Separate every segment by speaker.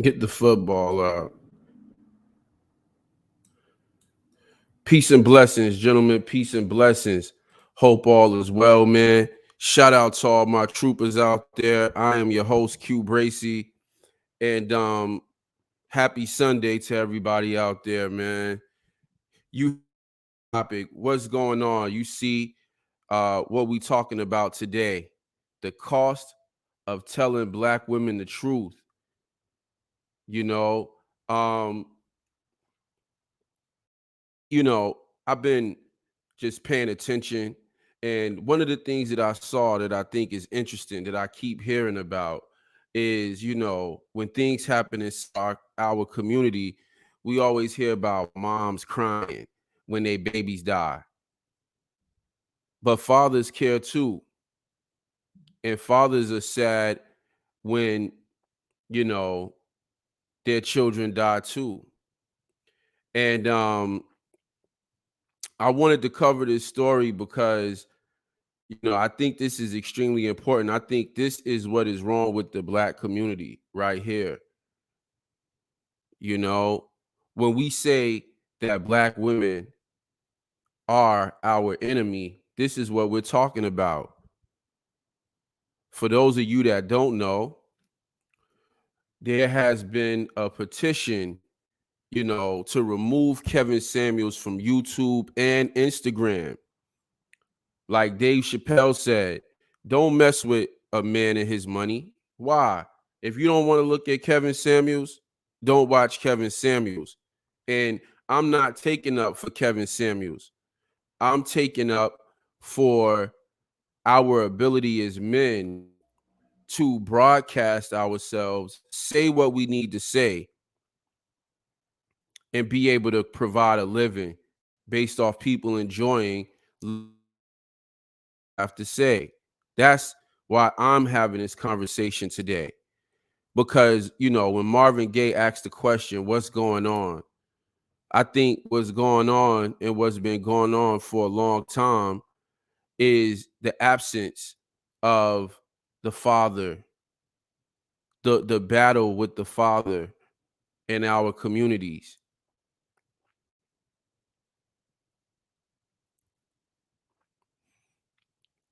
Speaker 1: Get the football out. Peace and blessings, gentlemen. Peace and blessings. Hope all is well, man. Shout out to all my troopers out there. I am your host, Q Bracy. And happy Sunday to everybody out there, man. You topic, what's going on? You see what we talking about today. The cost of telling black women the truth. You know, um, you know, I've been just paying attention. And one of the things that I saw that I think is interesting that I keep hearing about is, when things happen in our community, we always hear about moms crying when their babies die. But fathers care too. And fathers are sad when, you know, their children die too. And I wanted to cover this story because I think this is extremely important. I think this is what is wrong with the black community right here. You know, when we say that black women are our enemy, this is what we're talking about. For those of you that don't know, there has been a petition, to remove Kevin Samuels from YouTube and Instagram. Like Dave Chappelle said, don't mess with a man and his money. Why? If you don't want to look at Kevin Samuels, don't watch Kevin Samuels. And I'm not taking up for Kevin Samuels. I'm taking up for our ability as men to broadcast ourselves, say what we need to say, and be able to provide a living based off people enjoying have to say. That's why I'm having this conversation today. Because, when Marvin Gaye asked the question, what's going on? I think what's going on and what's been going on for a long time is the absence of the father, the battle with the father in our communities.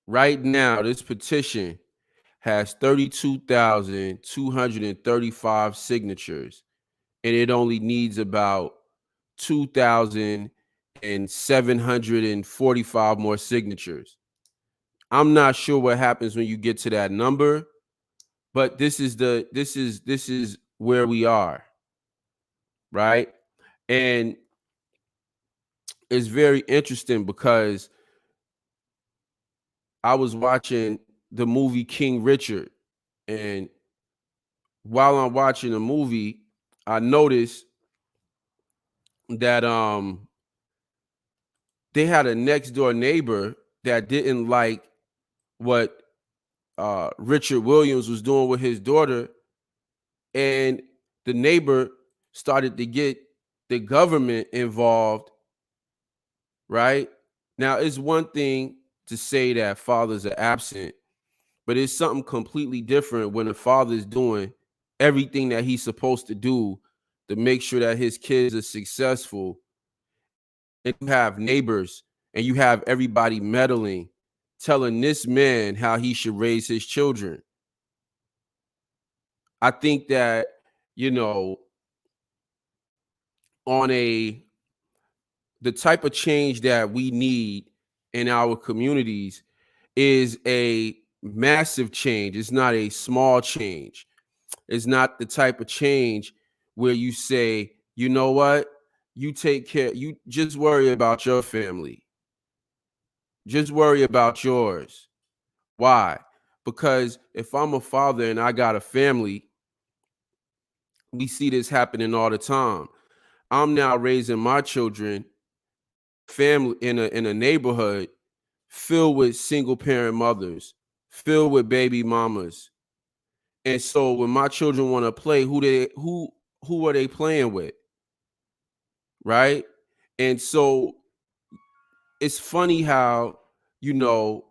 Speaker 1: Right now, this petition has 32,235 signatures, and it only needs about 2,745 more signatures. I'm not sure what happens when you get to that number, but this is where we are, right? And it's very interesting because I was watching the movie King Richard, and while I'm watching the movie, I noticed that they had a next door neighbor that didn't like what Richard Williams was doing with his daughter, and the neighbor started to get the government involved. Right now, it's one thing to say that fathers are absent, but it's something completely different when the father is doing everything that he's supposed to do to make sure that his kids are successful. And you have neighbors and you have everybody meddling, telling this man how he should raise his children. I think that, you know, on the type of change that we need in our communities is a massive change. It's not a small change. It's not the type of change where you say, you know what, you take care, you just worry about your family, just worry about yours. Why? Because if I'm a father and I got a family, we see this happening all the time. I'm now raising my children, family in a neighborhood filled with single parent mothers, filled with baby mamas. And so when my children want to play, who are they playing with? Right? And so it's funny how, you know,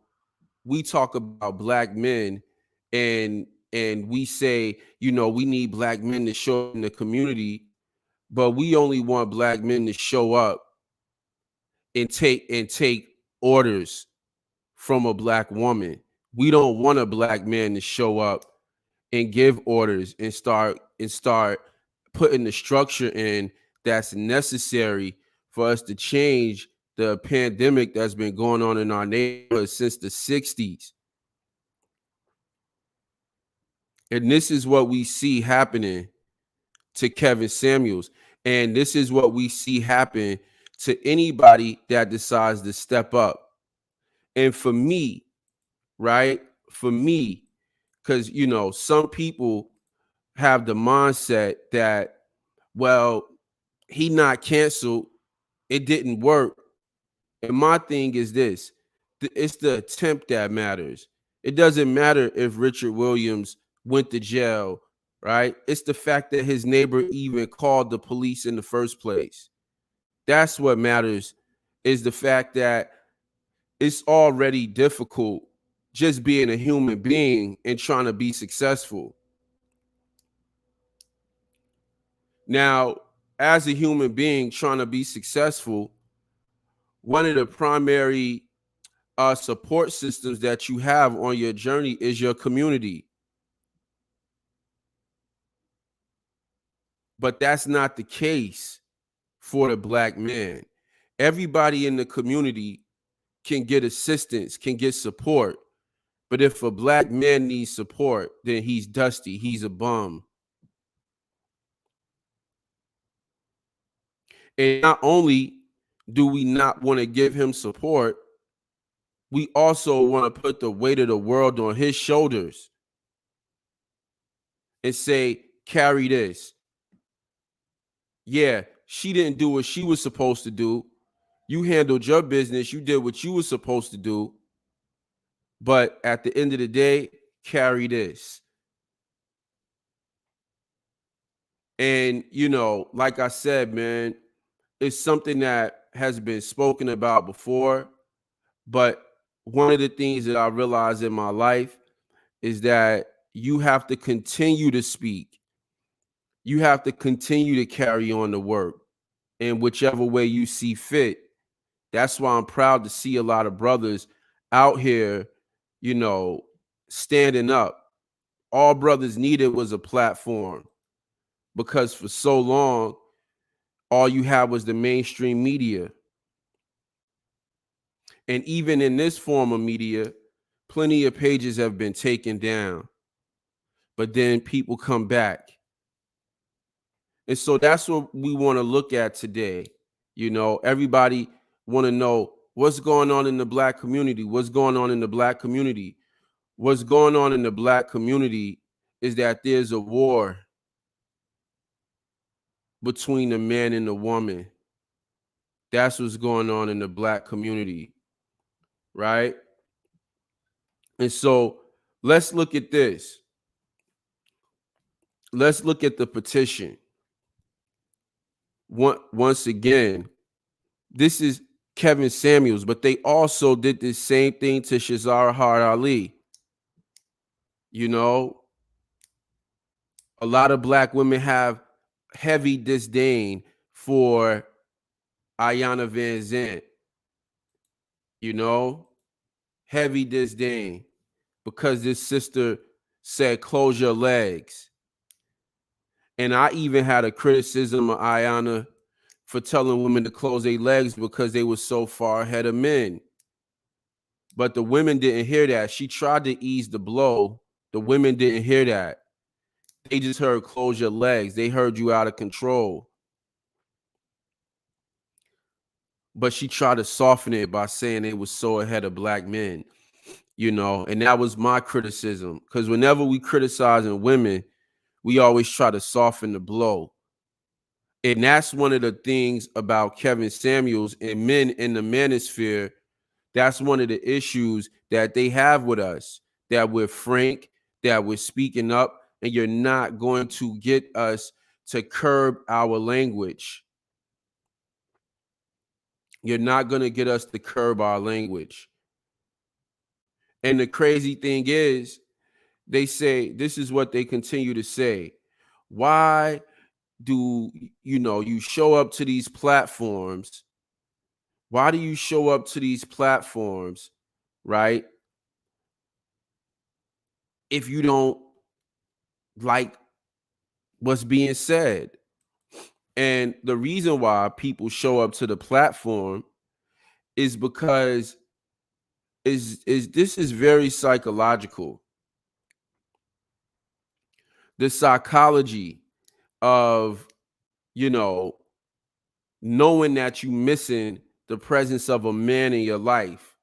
Speaker 1: we talk about black men and and we say, we need black men to show up in the community, but we only want black men to show up and take orders from a black woman. We don't want a black man to show up and give orders and start putting the structure in that's necessary for us to change the pandemic that's been going on in our neighborhood since the 60s. And this is what we see happening to Kevin Samuels. And this is what we see happen to anybody that decides to step up. And for me, right? For me, because some people have the mindset that, well, he not canceled, it didn't work. And my thing is this: it's the attempt that matters. It doesn't matter if Richard Williams went to jail, right? It's the fact that his neighbor even called the police in the first place. That's what matters, is the fact that it's already difficult just being a human being and trying to be successful. Now, as a human being trying to be successful, one of the primary support systems that you have on your journey is your community. But that's not the case for the black man. Everybody in the community can get assistance, can get support. But if a black man needs support, then he's dusty, he's a bum. And not only do we not want to give him support, we also want to put the weight of the world on his shoulders and say, carry this. Yeah, she didn't do what she was supposed to do. You handled your business. You did what you were supposed to do. But at the end of the day, carry this. And, like I said, man, it's something that has been spoken about before. But one of the things that I realized in my life is that you have to continue to speak. You have to continue to carry on the work in whichever way you see fit. That's why I'm proud to see a lot of brothers out here, you know, standing up. All brothers needed was a platform, because for so long, all you had was the mainstream media. And even in this form of media, plenty of pages have been taken down, but then people come back. And so that's what we want to look at today. Everybody want to know what's going on in the black community. What's going on in the black community? What's going on in the black community is that there's a war between the man and the woman. That's what's going on in the black community, right? And so let's look at this. Let's look at the petition. Once again, this is Kevin Samuels, but they also did the same thing to Shazara Hard Ali. A lot of black women have heavy disdain for Ayanna Van Zant. Heavy disdain, because this sister said, close your legs. And I even had a criticism of Ayanna for telling women to close their legs because they were so far ahead of men. But the women didn't hear that. She tried to ease the blow. The women didn't hear that. They just heard close your legs. They heard you out of control. But she tried to soften it by saying they was so ahead of black men, and that was my criticism. Because whenever we criticizing women, we always try to soften the blow. And that's one of the things about Kevin Samuels and men in the manosphere. That's one of the issues that they have with us, that we're frank, that we're speaking up, and you're not going to get us to curb our language. You're not going to get us to curb our language. And the crazy thing is, they say, this is what they continue to say. Why do you show up to these platforms? Why do you show up to these platforms, right? If you don't like what's being said. And the reason why people show up to the platform is because is this is very psychological. The psychology of, you know, knowing that you missing the presence of a man in your life,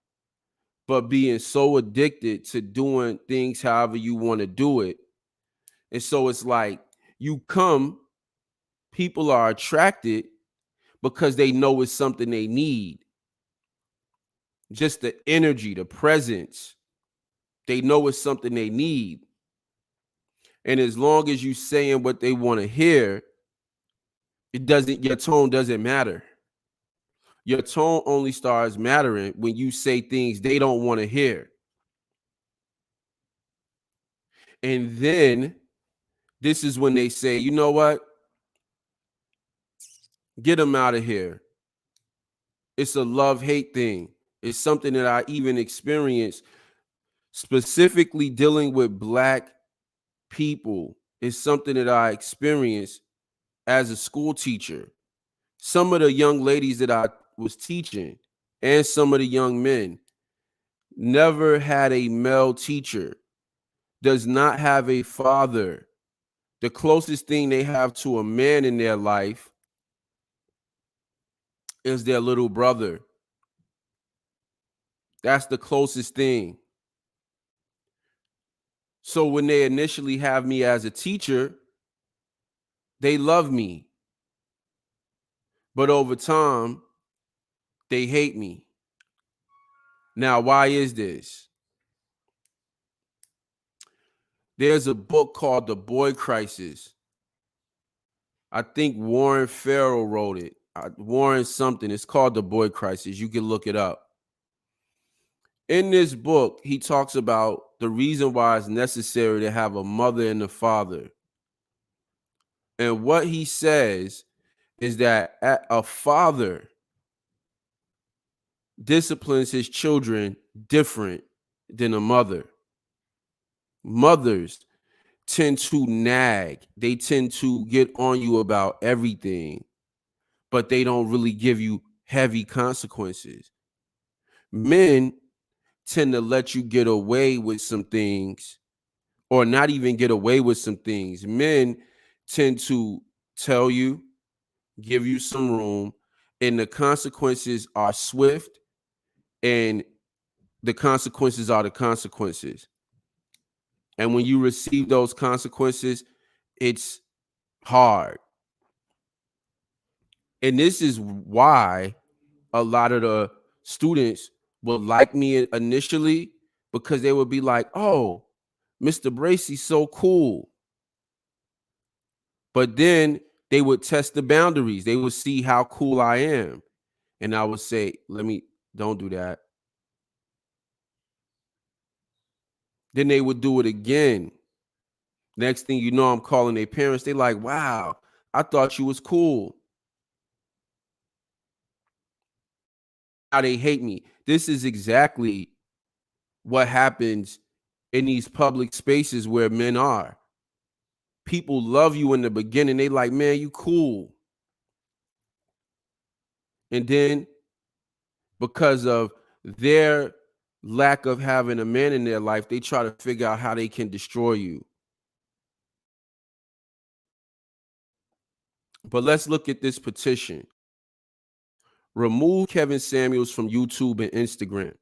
Speaker 1: but being so addicted to doing things however you want to do it. And so it's like you come, people are attracted because they know it's something they need. Just the energy, the presence. They know it's something they need. And as long as you saying what they want to hear, your tone doesn't matter. Your tone only starts mattering when you say things they don't want to hear. And then this is when they say, you know what? Get them out of here. It's a love-hate thing. It's something that I even experienced specifically dealing with Black people. It's something that I experienced as a school teacher. Some of the young ladies that I was teaching and some of the young men never had a male teacher, does not have a father. The closest thing they have to a man in their life is their little brother. That's the closest thing. So when they initially have me as a teacher, they love me. But over time, they hate me. Now, why is this? There's a book called The Boy Crisis. I think Warren Farrell wrote it. Warren something. It's called The Boy Crisis. You can look it up. In this book, he talks about the reason why it's necessary to have a mother and a father. And what he says is that a father disciplines his children different than a mother. Mothers tend to nag. They tend to get on you about everything, but they don't really give you heavy consequences. Men tend to let you get away with some things or not even get away with some things. Men tend to tell you, give you some room, and the consequences are swift, and the consequences are the consequences. And when you receive those consequences, it's hard. And this is why a lot of the students would like me initially, because they would be like, oh, Mr. Bracy's so cool. But then they would test the boundaries. They would see how cool I am. And I would say, don't do that. Then they would do it again. Next thing you know, I'm calling their parents. They like, wow, I thought you was cool. Now they hate me. This is exactly what happens in these public spaces where men are. People love you in the beginning. They like, man, you cool. And then because of their lack of having a man in their life, they try to figure out how they can destroy you. But let's look at this petition. Remove Kevin Samuels from YouTube and Instagram.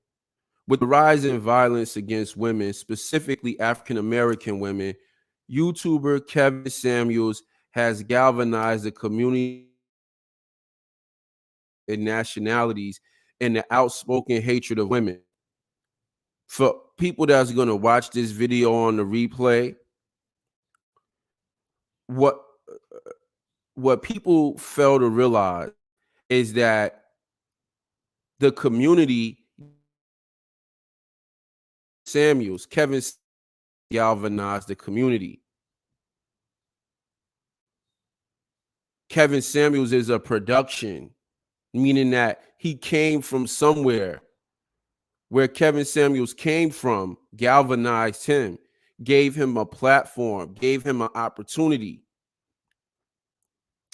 Speaker 1: With the rise in violence against women, specifically African American women, YouTuber Kevin Samuels has galvanized the community and nationalities and the outspoken hatred of women. For people that's going to watch this video on the replay, what people fail to realize is that the community, Kevin galvanize the community. Kevin Samuels is a production, meaning that he came from somewhere. Where Kevin Samuels came from galvanized him, gave him a platform, gave him an opportunity.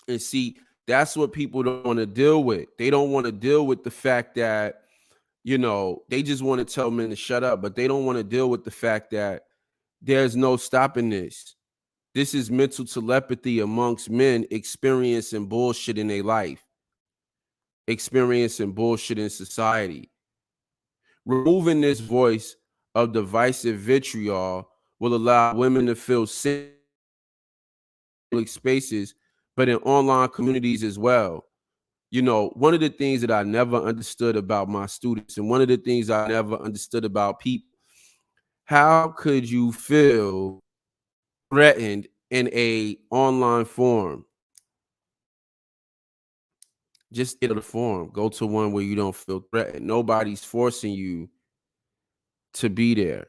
Speaker 1: And see, that's what people don't want to deal with. They don't want to deal with the fact that, they just want to tell men to shut up, but they don't want to deal with the fact that there's no stopping this. This is mental telepathy amongst men experiencing bullshit in their life, experiencing bullshit in society. Removing this voice of divisive vitriol will allow women to feel safe in public spaces, but in online communities as well. One of the things that I never understood about my students, and one of the things I never understood about people, how could you feel threatened in a online forum? Just get to the forum. Go to one where you don't feel threatened. Nobody's forcing you to be there.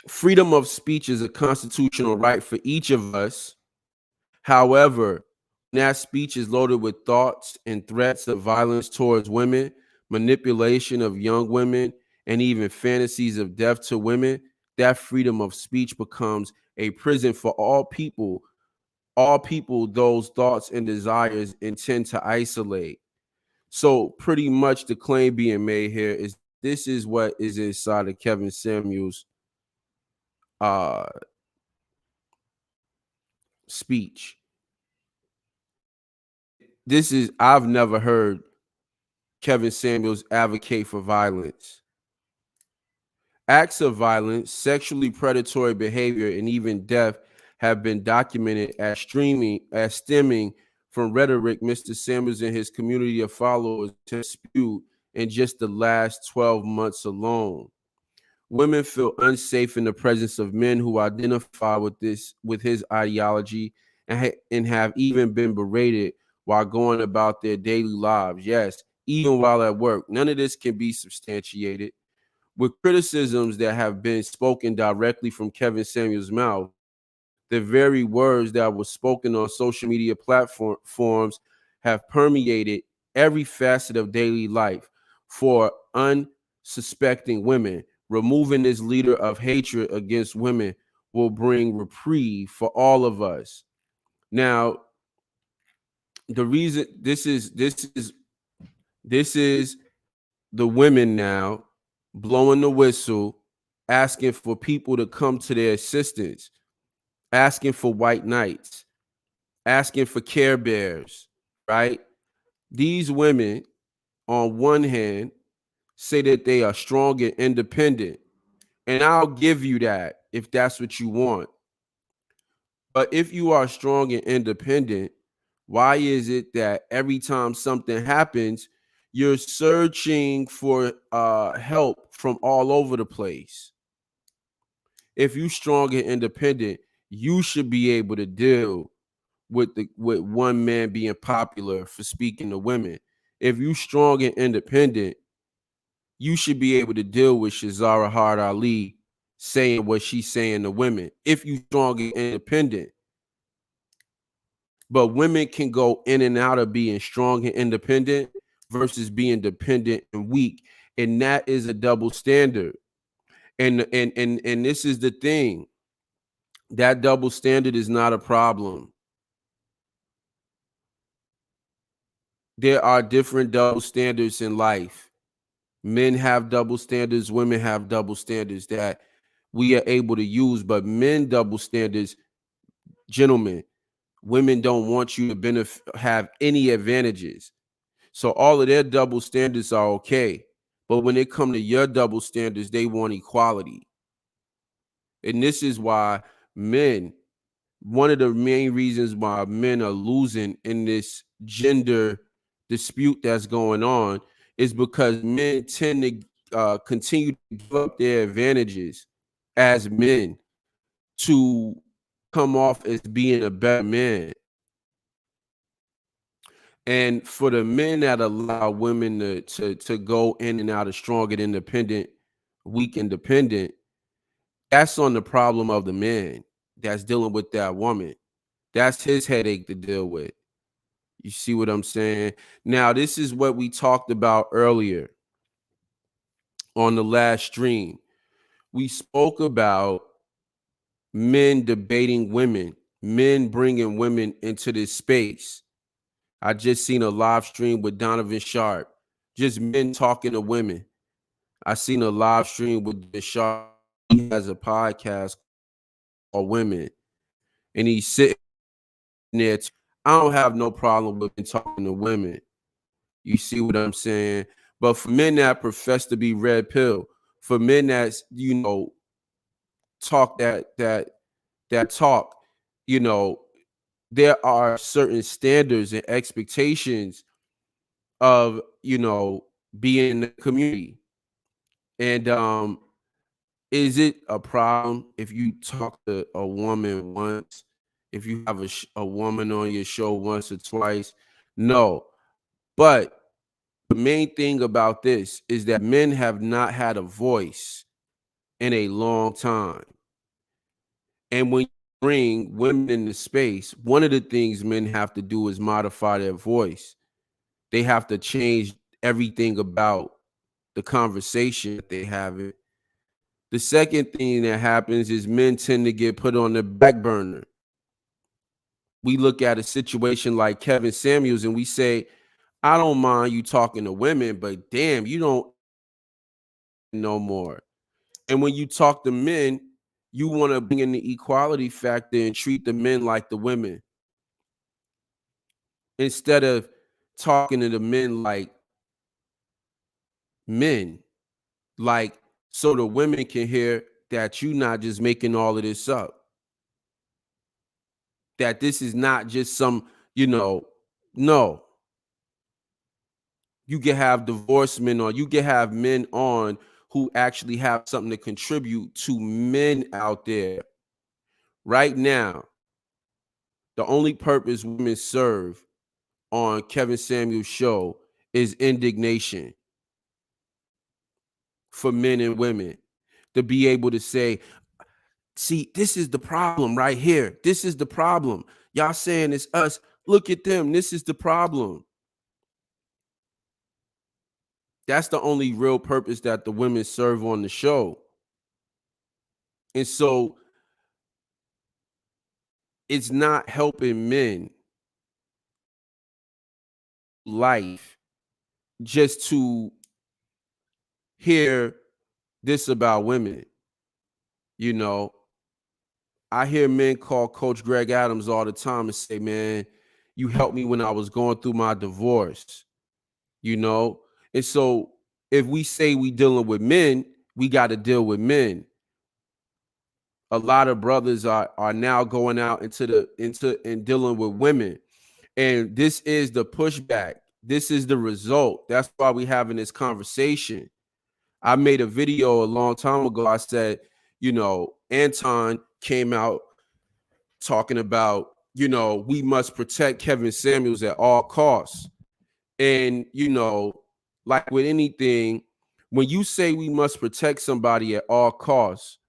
Speaker 1: Freedom of speech is a constitutional right for each of us. However, that speech is loaded with thoughts and threats of violence towards women, manipulation of young women, and even fantasies of death to women. That freedom of speech becomes a prison for all people. All people, those thoughts and desires intend to isolate. So pretty much the claim being made here is this is what is inside of Kevin Samuels' uh speech. I've never heard Kevin Samuels advocate for violence. Acts of violence, sexually predatory behavior, and even death have been documented as stemming from rhetoric Mr. Samuels and his community of followers have spewed in just the last 12 months alone. Women feel unsafe in the presence of men who identify with his ideology and have even been berated while going about their daily lives. Yes, even while at work. None of this can be substantiated. With criticisms that have been spoken directly from Kevin Samuels' mouth, the very words that were spoken on social media platforms have permeated every facet of daily life for unsuspecting women. Removing this leader of hatred against women will bring reprieve for all of us. Now, the reason this is the women now blowing the whistle, asking for people to come to their assistance, asking for white knights, asking for care bears, right? These women, on one hand, say that they are strong and independent. And I'll give you that if that's what you want. But if you are strong and independent, why is it that every time something happens, you're searching for help from all over the place? If you're strong and independent, you should be able to deal with one man being popular for speaking to women. If you strong and independent, you should be able to deal with Shazara Hard Ali saying what she's saying to women. If you strong and independent, but women can go in and out of being strong and independent versus being dependent and weak, and that is a double standard. And this is the thing. That double standard is not a problem. There are different double standards in life. Men have double standards, women have double standards that we are able to use, but men double standards, gentlemen, women don't want you to have any advantages. So all of their double standards are okay. But when it comes to your double standards, they want equality. And this is why men, one of the main reasons why men are losing in this gender dispute that's going on is because men tend to continue to give up their advantages as men to come off as being a better man. And for the men that allow women to go in and out of strong and independent, weak independent, that's on the problem of the man that's dealing with that woman. That's his headache to deal with. You see what I'm saying? Now, this is what we talked about earlier on the last stream. We spoke about men debating women, men bringing women into this space. I just seen a live stream with Donovan Sharp, just men talking to women. I seen a live stream with the Sharp. He has a podcast called Women, and he's sitting there. I don't have no problem with men talking to women. You see what I'm saying? But for men that profess to be red pill, for men that's talk that talk, you know, there are certain standards and expectations of being in the community. And is it a problem if you talk to a woman once, if you have a woman on your show once or twice? No. But the main thing about this is that men have not had a voice in a long time. And when you bring women into space, one of the things men have to do is modify their voice. They have to change everything about the conversation that they have. It. The second thing that happens is men tend to get put on the back burner. We look at a situation like Kevin Samuels and we say, I don't mind you talking to women, but damn, you don't no more. And when you talk to men, you want to bring in the equality factor and treat the men like the women instead of talking to the men like men. Like, so the women can hear that you're not just making all of this up, that this is not just some, no. You can have divorced men on, you can have men on who actually have something to contribute to men out there. Right now, the only purpose women serve on Kevin Samuel's show is indignation for men and women to be able to say, see, this is the problem right here. This is the problem. Y'all saying it's us. Look at them. This is the problem. That's the only real purpose that the women serve on the show. And so it's not helping men life just to hear this about women. You know, I hear men call Coach Greg Adams all the time and say, man, you helped me when I was going through my divorce, you know? And so if we say we dealing with men, we got to deal with men. A lot of brothers are now going out into and dealing with women. And this is the pushback. This is the result. That's why we having this conversation. I made a video a long time ago. I said, Anton came out talking about, we must protect Kevin Samuels at all costs. And, like with anything, when you say we must protect somebody at all costs,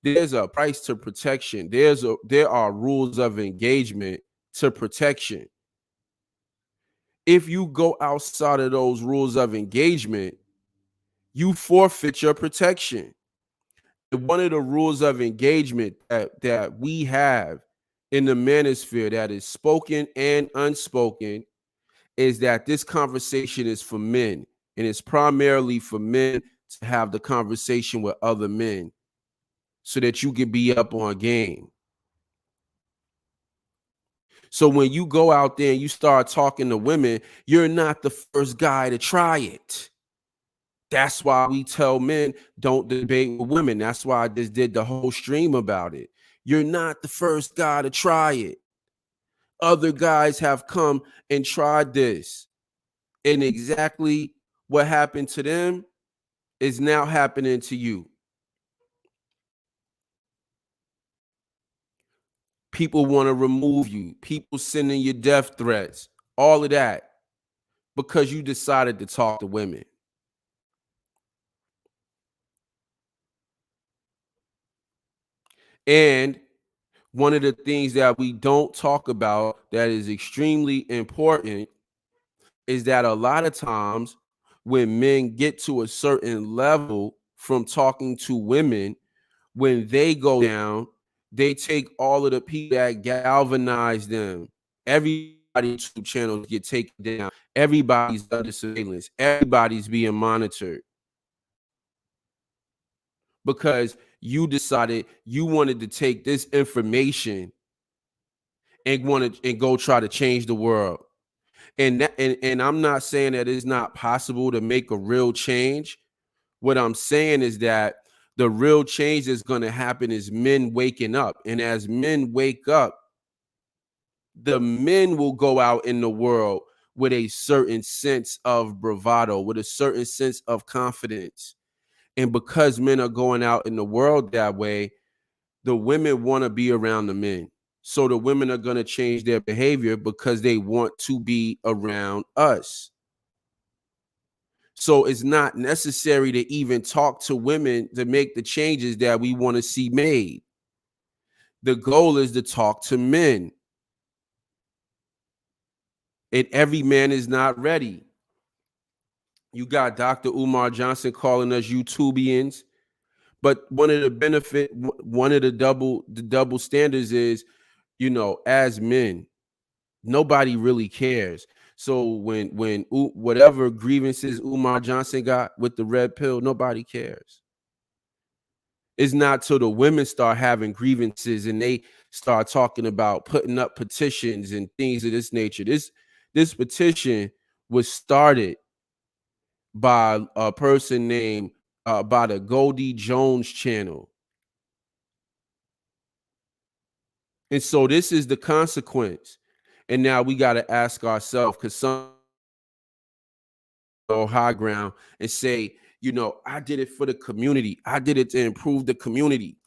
Speaker 1: there's a price to protection. There are rules of engagement to protection. If you go outside of those rules of engagement, you forfeit your protection. One of the rules of engagement that we have in the manosphere that is spoken and unspoken is that this conversation is for men, and it's primarily for men to have the conversation with other men so that you can be up on game. So when you go out there and you start talking to women, you're not the first guy to try it. That's why we tell men don't debate with women. That's why I just did the whole stream about it. You're not the first guy to try it. Other guys have come and tried this. And exactly what happened to them is now happening to you. People want to remove you. People sending you death threats. All of that. because you decided to talk to women. And one of the things that we don't talk about that is extremely important is that a lot of times when men get to a certain level from talking to women, when they go down, they take all of the people that galvanize them. Everybody's YouTube channels get taken down. Everybody's under surveillance. Everybody's being monitored because you decided you wanted to take this information and wanted and go try to change the world. And I'm not saying that it's not possible to make a real change. What I'm saying is that the real change that's going to happen is men waking up. And as men wake up, the men will go out in the world with a certain sense of bravado, with a certain sense of confidence. And because men are going out in the world that way, the women want to be around the men. So the women are going to change their behavior because they want to be around us. So it's not necessary to even talk to women to make the changes that we want to see made. The goal is to talk to men. And every man is not ready. You got Dr. Umar Johnson calling us YouTubians. But one of the double standards is, as men, nobody really cares. So when whatever grievances Umar Johnson got with the red pill, nobody cares. It's not till the women start having grievances and they start talking about putting up petitions and things of this nature. This petition was started by a person named by the Goldie Jones channel. And so this is the consequence. And now we got to ask ourselves, because some go high ground and say, I did it for the community. I did it to improve the community.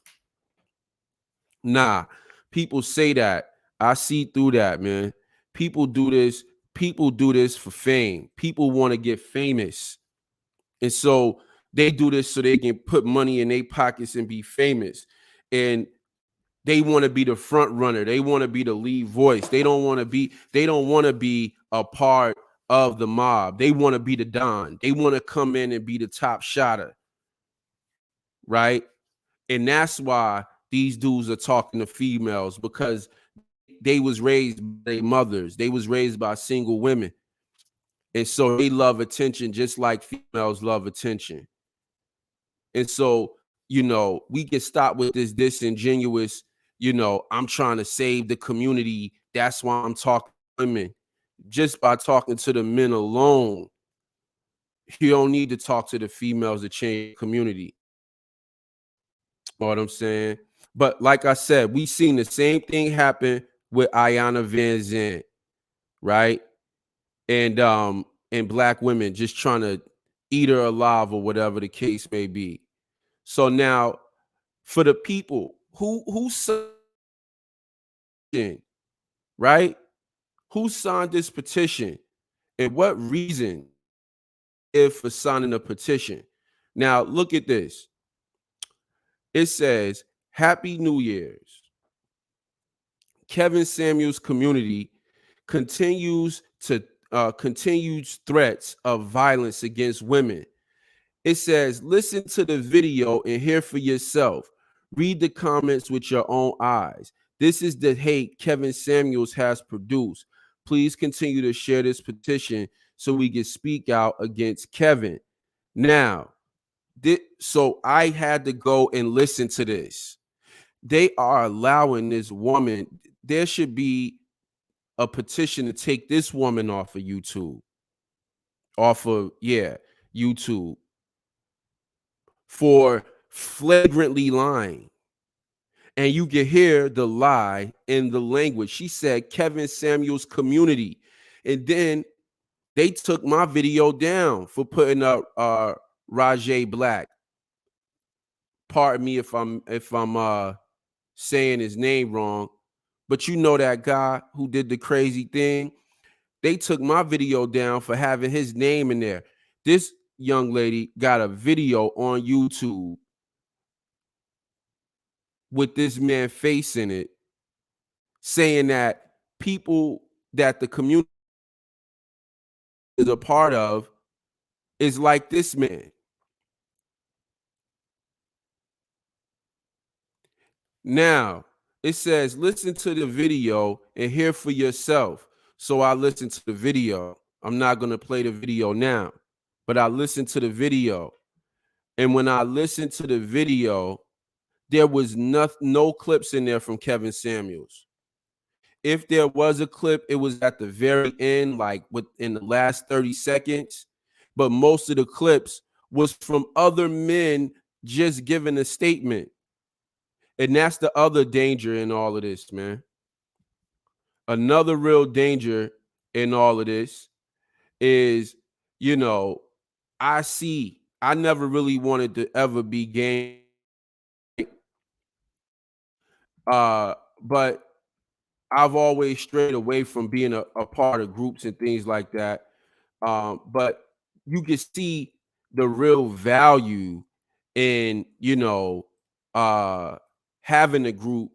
Speaker 1: Nah, people say that. I see through that, man. People do this. People do this for fame. People want to get famous. And so they do this so they can put money in their pockets and be famous. And they want to be the front runner. They want to be the lead voice. They don't want to be a part of the mob. They want to be the Don. They want to come in and be the top shotter. Right? And that's why these dudes are talking to females, because they was raised by their mothers. They was raised by single women. And so they love attention just like females love attention. And so, we can stop with this disingenuous, I'm trying to save the community. That's why I'm talking to women. Just by talking to the men alone, you don't need to talk to the females to change the community. You know what I'm saying? But like I said, we seen the same thing happen with Ayanna Van Zandt, right? And black women just trying to eat her alive or whatever the case may be. So now, for the people who signed, right? Who signed this petition, and what reason if for signing a petition? Now look at this. It says, "Happy New Year's. Kevin Samuels community continues threats of violence against women." It says, "Listen to the video and hear for yourself. Read the comments with your own eyes. This is the hate Kevin Samuels has produced. Please continue to share this petition so we can speak out against Kevin." Now, so I had to go and listen to this. They are allowing this woman. There should be a petition to take this woman off of YouTube. YouTube, for flagrantly lying. And you can hear the lie in the language. She said Kevin Samuels community. And then they took my video down for putting up Rajay Black. Pardon me if I'm saying his name wrong, but you know that guy who did the crazy thing. They took my video down for having his name in there. This young lady got a video on YouTube with this man face in it, saying that people that the community is a part of is like this man. Now, it says, listen to the video and hear for yourself. So I listened to the video. I'm not going to play the video now, but I listened to the video. And when I listened to the video, there was no clips in there from Kevin Samuels. If there was a clip, it was at the very end, like within the last 30 seconds. But most of the clips was from other men just giving a statement. And that's the other danger in all of this, man. Another real danger in all of this is, you know, I never really wanted to ever be gay. But I've always strayed away from being a part of groups and things like that. But you can see the real value in, uh, having a group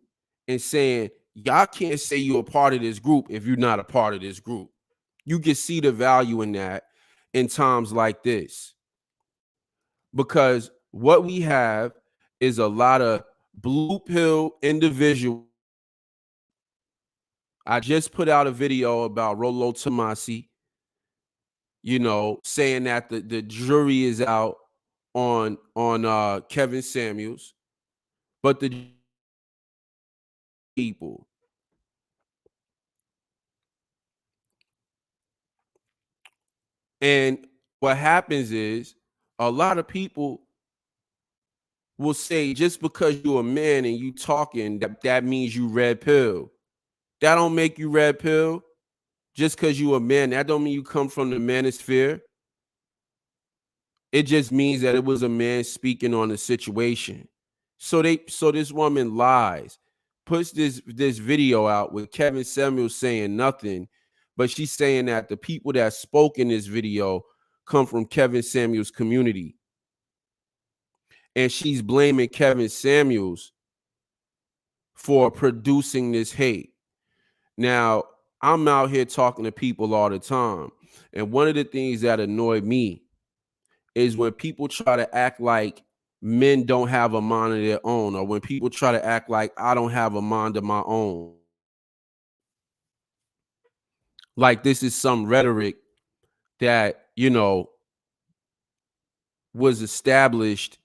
Speaker 1: and saying, y'all can't say you're a part of this group if you're not a part of this group. You can see the value in that in times like this, because what we have is a lot of blue pill individuals. I just put out a video about Rollo Tomasi, saying that the jury is out on Kevin Samuels, but the people. And what happens is a lot of people will say just because you're a man and you talking, that means you red pill. That don't make you red pill. Just because you a man, that don't mean you come from the manosphere. It just means that it was a man speaking on the situation. So this woman lies, puts this video out with Kevin Samuels saying nothing, but she's saying that the people that spoke in this video come from Kevin Samuels' community. And she's blaming Kevin Samuels for producing this hate. Now, I'm out here talking to people all the time. And one of the things that annoyed me is when people try to act like men don't have a mind of their own, or when people try to act like I don't have a mind of my own. Like this is some rhetoric that, was established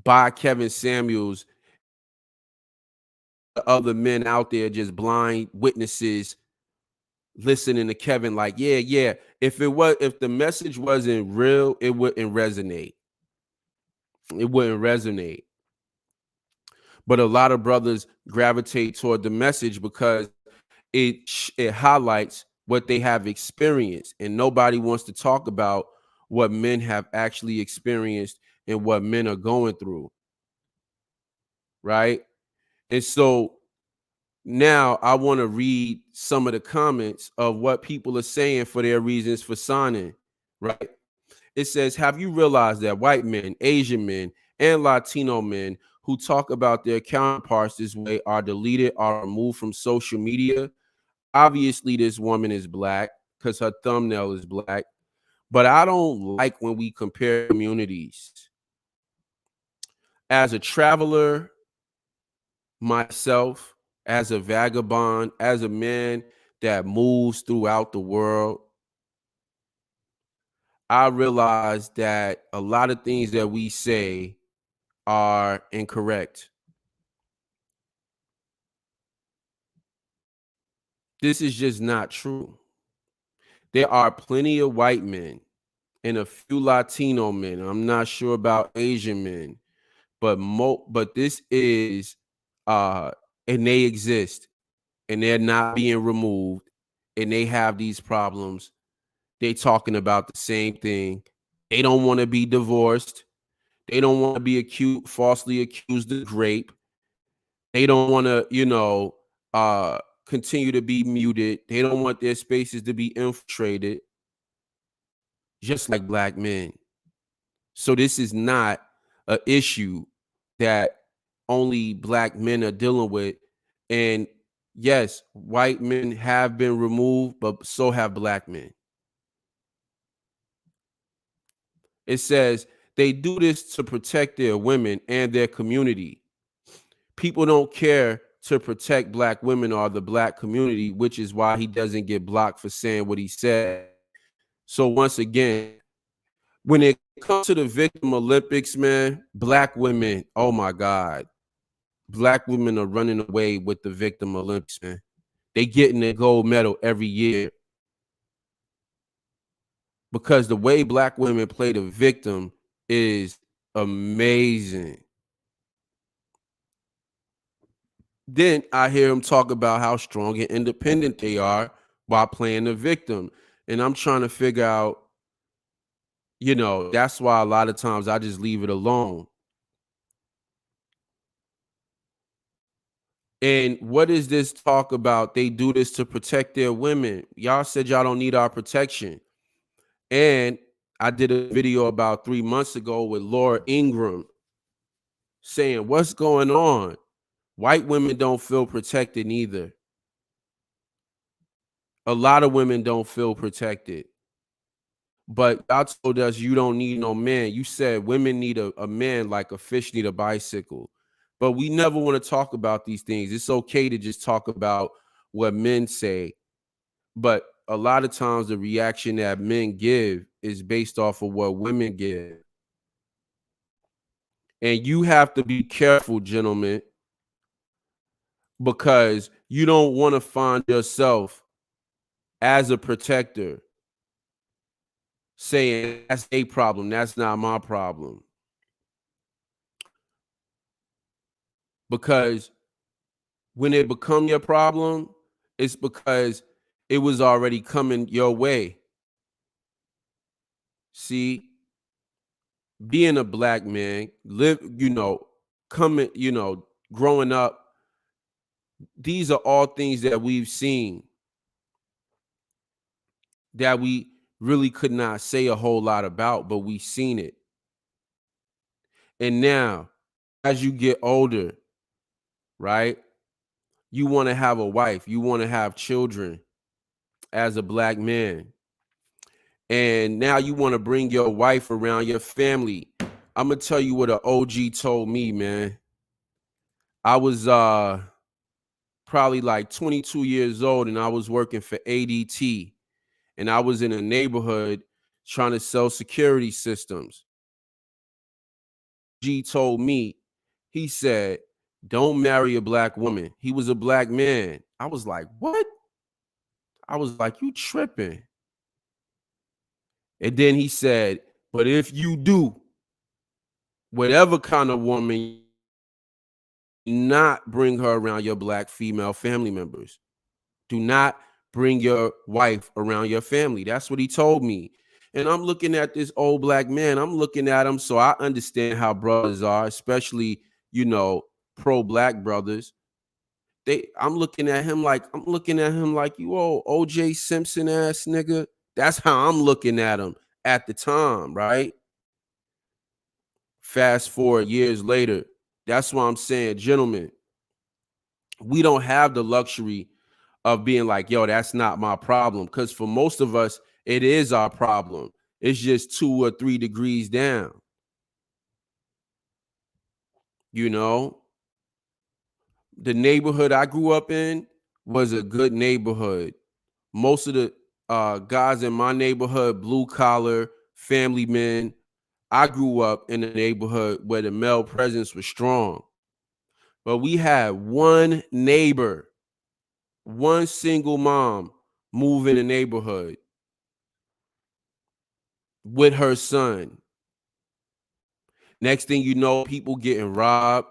Speaker 1: by Kevin Samuels, other men out there just blind witnesses listening to Kevin like, yeah, yeah. If the message wasn't real, it wouldn't resonate. It wouldn't resonate. But a lot of brothers gravitate toward the message because it highlights what they have experienced, and nobody wants to talk about what men have actually experienced and what men are going through, right? And so now I want to read some of the comments of what people are saying for their reasons for signing, right? It says, have you realized that white men, Asian men, and Latino men who talk about their counterparts this way are deleted or removed from social media? Obviously, this woman is black because her thumbnail is black, but I don't like when we compare communities. As a traveler, myself, as a vagabond, as a man that moves throughout the world, I realize that a lot of things that we say are incorrect. This is just not true. There are plenty of white men and a few Latino men. I'm not sure about Asian men, but this is uh and they exist and they're not being removed and they have these problems. They talking about the same thing. They don't want to be divorced. They don't want to be falsely accused of rape. They don't want to, continue to be muted. They don't want their spaces to be infiltrated, just like black men. So this is not an issue that only black men are dealing with. And yes, white men have been removed, but so have black men. It says they do this to protect their women and their community. People don't care to protect black women or the black community, which is why he doesn't get blocked for saying what he said. So once again, when it comes to the victim Olympics, man, black women, oh my God, black women are running away with the victim Olympics, man. They getting a gold medal every year because the way black women play the victim is amazing. Then I hear him talk about how strong and independent they are while playing the victim. And I'm trying to figure out, that's why a lot of times I just leave it alone. And what is this talk about? They do this to protect their women. Y'all said y'all don't need our protection. And I did a video about 3 months ago with Laura Ingram saying, what's going on? White women don't feel protected either. A lot of women don't feel protected. But y'all told us you don't need no man. You said women need a man like a fish need a bicycle. But we never want to talk about these things. It's okay to just talk about what men say. But a lot of times the reaction that men give is based off of what women give. And you have to be careful, gentlemen, because you don't want to find yourself as a protector saying that's a problem, that's not my problem. Because when it become your problem, it's because it was already coming your way. See, being a black man, coming, growing up, these are all things that we've seen that we really could not say a whole lot about, but we've seen it. And now, as you get older, right, you want to have a wife, you want to have children as a black man. And now you want to bring your wife around your family. I'm going to tell you what an OG told me, man. I was probably like 22 years old and I was working for ADT and I was in a neighborhood trying to sell security systems. G told me, he said, don't marry a black woman. He was a black man. I was like, what? I was like, you tripping. And then he said, but if you do, whatever kind of woman, not bring her around your black female family members. Do not bring your wife around your family. That's what he told me. And I'm looking at this old black man. I'm looking at him so I understand how brothers are, especially, pro-black brothers. I'm looking at him like you old OJ Simpson ass nigga. That's how I'm looking at him at the time, right? Fast forward years later. That's why I'm saying, gentlemen, we don't have the luxury of being like, yo, that's not my problem. Because for most of us, it is our problem. It's just 2 or 3 degrees down. The neighborhood I grew up in was a good neighborhood. Most of the guys in my neighborhood, blue collar, family men. I grew up in a neighborhood where the male presence was strong. But we had one neighbor, one single mom move in the neighborhood with her son. Next thing you know, people getting robbed.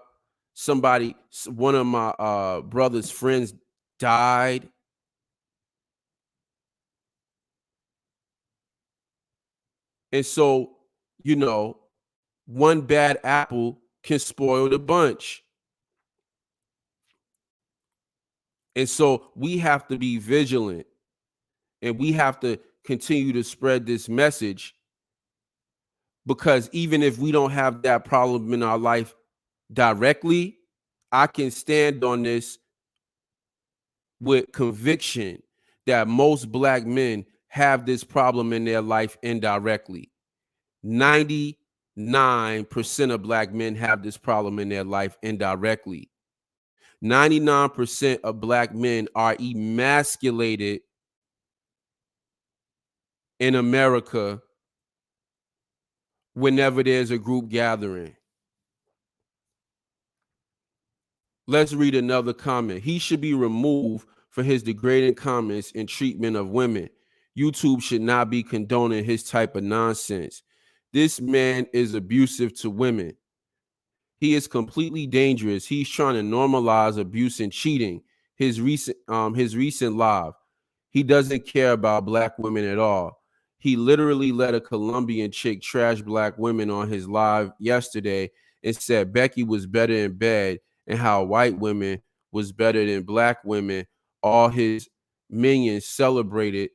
Speaker 1: One of my brother's friends died. And so, one bad apple can spoil the bunch. And so we have to be vigilant, and we have to continue to spread this message, because even if we don't have that problem in our life directly, I can stand on this with conviction that most black men have this problem in their life indirectly. 99% of black men have this problem in their life indirectly. 99% of black men are emasculated in America whenever there's a group gathering. Let's read another comment. He should be removed for his degrading comments and treatment of women. YouTube should not be condoning his type of nonsense. This man is abusive to women. He is completely dangerous. He's trying to normalize abuse and cheating. His recent live, he doesn't care about black women at all. He literally let a Colombian chick trash black women on his live yesterday and said Becky was better in bed and how white women was better than black women. All his minions celebrated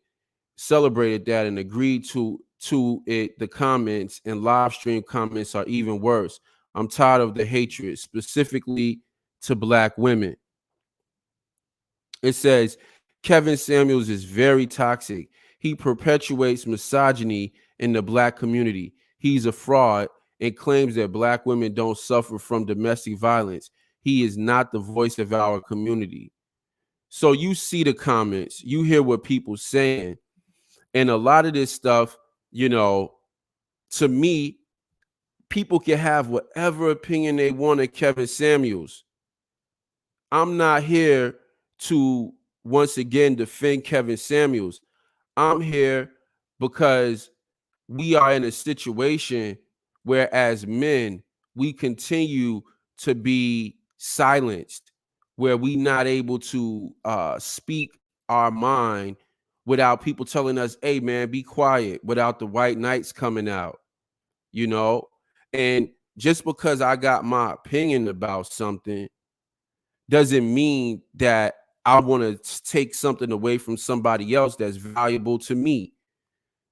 Speaker 1: that and agreed to it. The comments and live stream comments are even worse. I'm tired of the hatred, specifically to black women. It says Kevin Samuels is very toxic. He perpetuates misogyny in the black community. He's a fraud and claims that black women don't suffer from domestic violence. He is not the voice of our community. So you see the comments, you hear what people saying, and a lot of this stuff, to me, people can have whatever opinion they want of Kevin Samuels. I'm not here to once again defend Kevin Samuels. I'm here because we are in a situation where, as men, we continue to be silenced, where we not able to speak our mind without people telling us, hey man, be quiet, without the white knights coming out, you know? And just because I got my opinion about something doesn't mean that I want to take something away from somebody else that's valuable to me.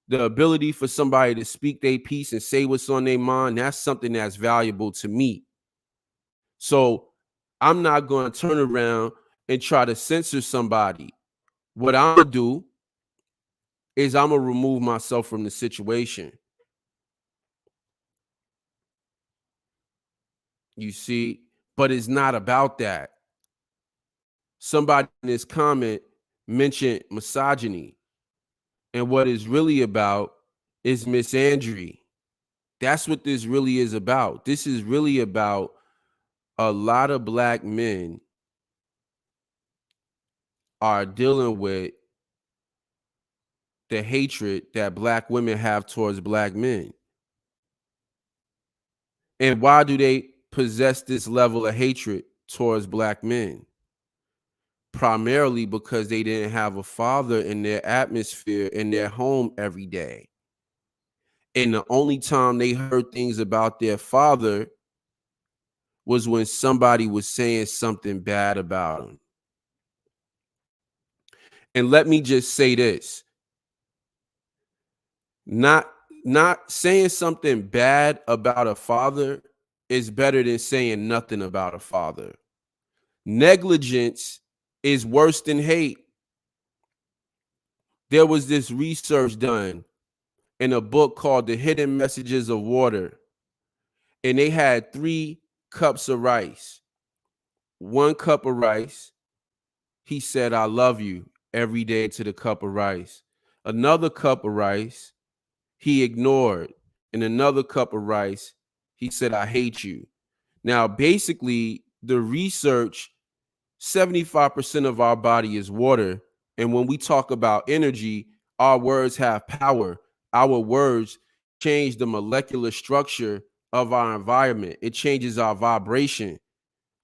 Speaker 1: The ability for somebody to speak their piece and say what's on their mind, that's something that's valuable to me. So I'm not going to turn around and try to censor somebody. What I'm going to do is I'm going to remove myself from the situation. You see, but it's not about that. Somebody in this comment mentioned misogyny, and what it's really about is misandry. That's what this really is about. This is really about a lot of black men are dealing with the hatred that black women have towards black men. And why do they possess this level of hatred towards black men? Primarily because they didn't have a father in their atmosphere, in their home every day. And the only time they heard things about their father was when somebody was saying something bad about him. And let me just say this. Not saying something bad about a father is better than saying nothing about a father. Negligence is worse than hate. There was this research done in a book called The Hidden Messages of Water, and they had 3 cups of rice. 1 cup of rice, he said, I love you every day to the cup of rice. Another cup of rice, he ignored. In another cup of rice, he said, I hate you. Now, basically, the research, 75% of our body is water. And when we talk about energy, our words have power. Our words change the molecular structure of our environment. It changes our vibration.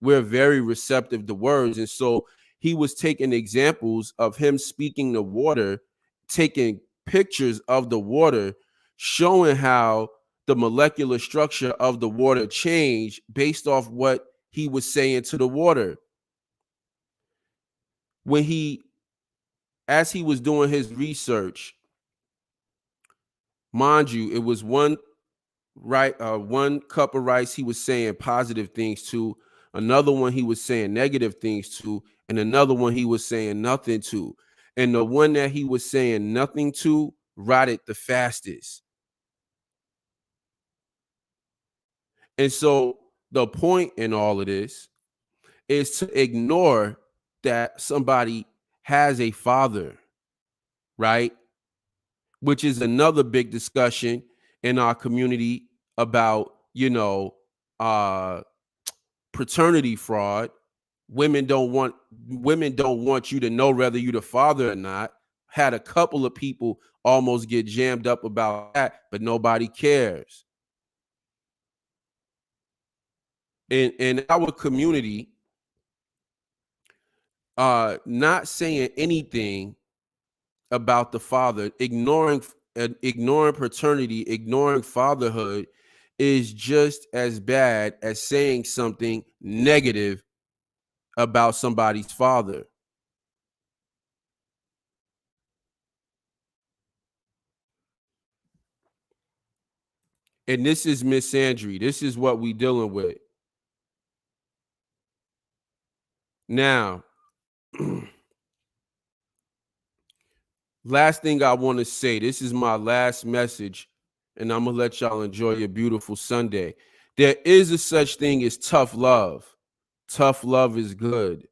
Speaker 1: We're very receptive to words. And so he was taking examples of him speaking the water, taking pictures of the water, showing how the molecular structure of the water changed based off what he was saying to the water. when he as he was doing his research, mind you, it was one cup of rice he was saying positive things to, another one he was saying negative things to, and another one he was saying nothing to. And the one that he was saying nothing to rotted the fastest. And so the point in all of this is to ignore that somebody has a father, right? Which is another big discussion in our community about, uh paternity fraud. Women don't want you to know whether you're the father or not. Had a couple of people almost get jammed up about that, but nobody cares. In our community, not saying anything about the father, ignoring paternity, ignoring fatherhood is just as bad as saying something negative about somebody's father. And this is Miss Sandry. This is what we dealing with. Now, last thing I want to say, this is my last message, and I'm gonna let y'all enjoy your beautiful Sunday. There is a such thing as tough love. Tough love is good.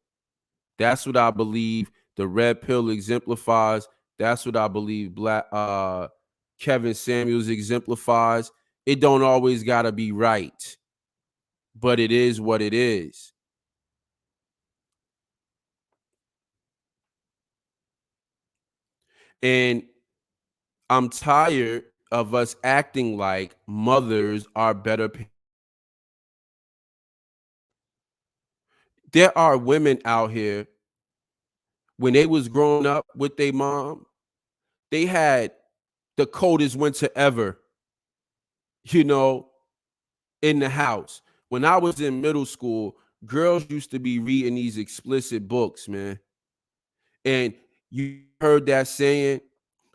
Speaker 1: That's what I believe the red pill exemplifies. That's what I believe Black Kevin Samuels exemplifies. It don't always gotta be right, but it is what it is. And I'm tired of us acting like mothers are better. There are women out here when they was growing up with their mom, they had the coldest winter ever, you know, in the house. When I was in middle school, girls used to be reading these explicit books, man. And you heard that saying,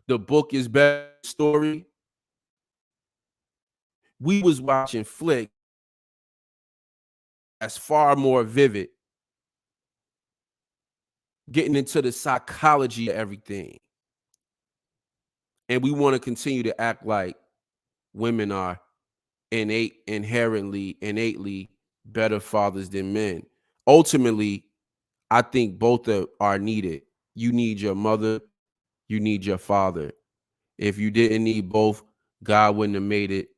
Speaker 1: the book is better than the story. We was watching flick that's far more vivid, getting into the psychology of everything. And we want to continue to act like women are innately better fathers than men. Ultimately, I think both are needed. You need your mother, you need your father. If you didn't need both, God wouldn't have made it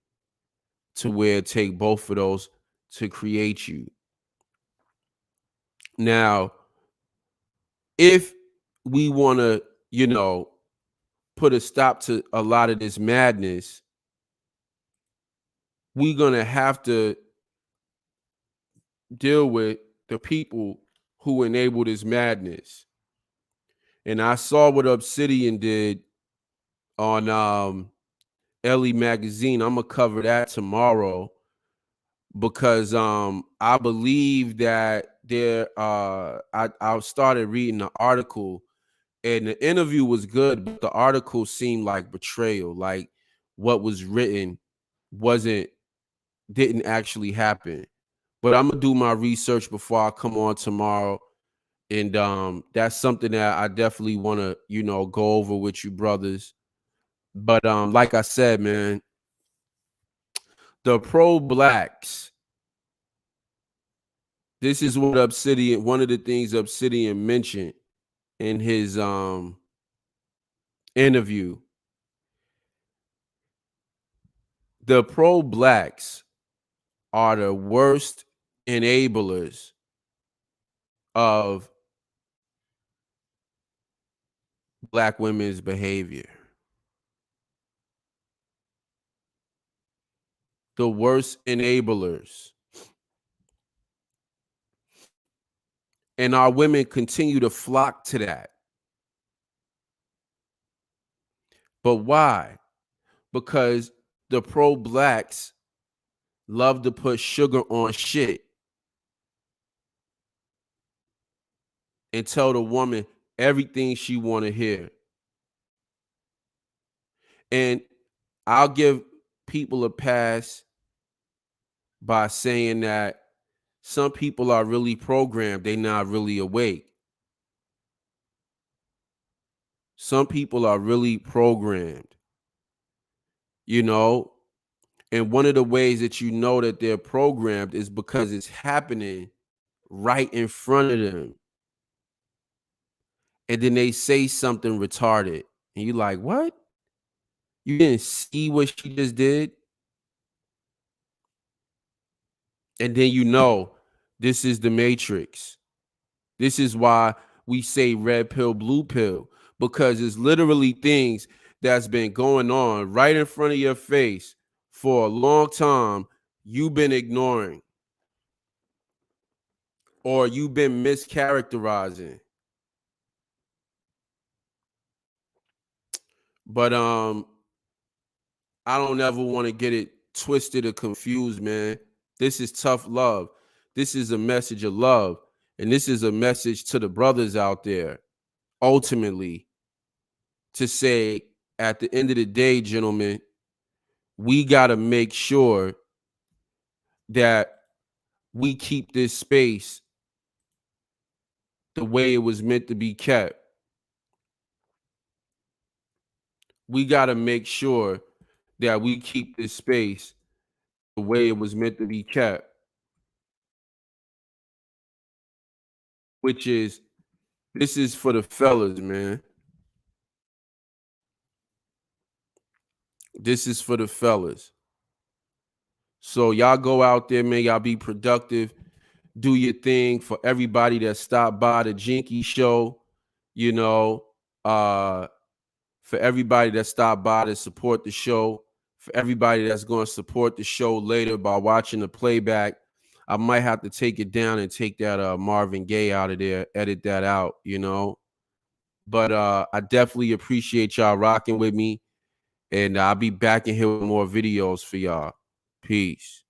Speaker 1: to where it take both of those to create you. Now, if we want to, put a stop to a lot of this madness, we're going to have to deal with the people who enable this madness. And I saw what Obsidian did on Ellie magazine. I'm gonna cover that tomorrow because I believe that I started reading the article and the interview was good, but the article seemed like betrayal, like what was written wasn't didn't actually happen. But I'm gonna do my research before I come on tomorrow. And that's something that I definitely want to, go over with you brothers. But like I said, man, the pro blacks, this is what Obsidian, one of the things Obsidian mentioned in his interview. The pro blacks are the worst enablers of black women's behavior. The worst enablers. And our women continue to flock to that. But why? Because the pro blacks love to put sugar on shit. and tell the woman everything she want to hear. And I'll give people a pass by saying that some people are really programmed, they're not really awake. Some people are really programmed, you know, and one of the ways that you know that they're programmed is because it's happening right in front of them. And then they say something retarded. And you're like, what? You didn't see what she just did? And then you know this is the Matrix. This is why we say red pill, blue pill, because it's literally things that's been going on right in front of your face for a long time you've been ignoring or you've been mischaracterizing. But I don't ever want to get it twisted or confused, man. This is tough love. This is a message of love. And this is a message to the brothers out there, ultimately, to say, at the end of the day, gentlemen, we got to make sure that we keep this space the way it was meant to be kept. We got to make sure that we keep this space the way it was meant to be kept, which is, this is for the fellas, man. This is for the fellas. So y'all go out there, man. Y'all be productive. Do your thing. For everybody that stopped by the Jinky show, you know, for everybody that stopped by to support the show, for everybody that's going to support the show later by watching the playback. I might have to take it down and take that Marvin Gaye out of there, edit that out, you know. But I definitely appreciate y'all rocking with me. And I'll be back in here with more videos for y'all. Peace.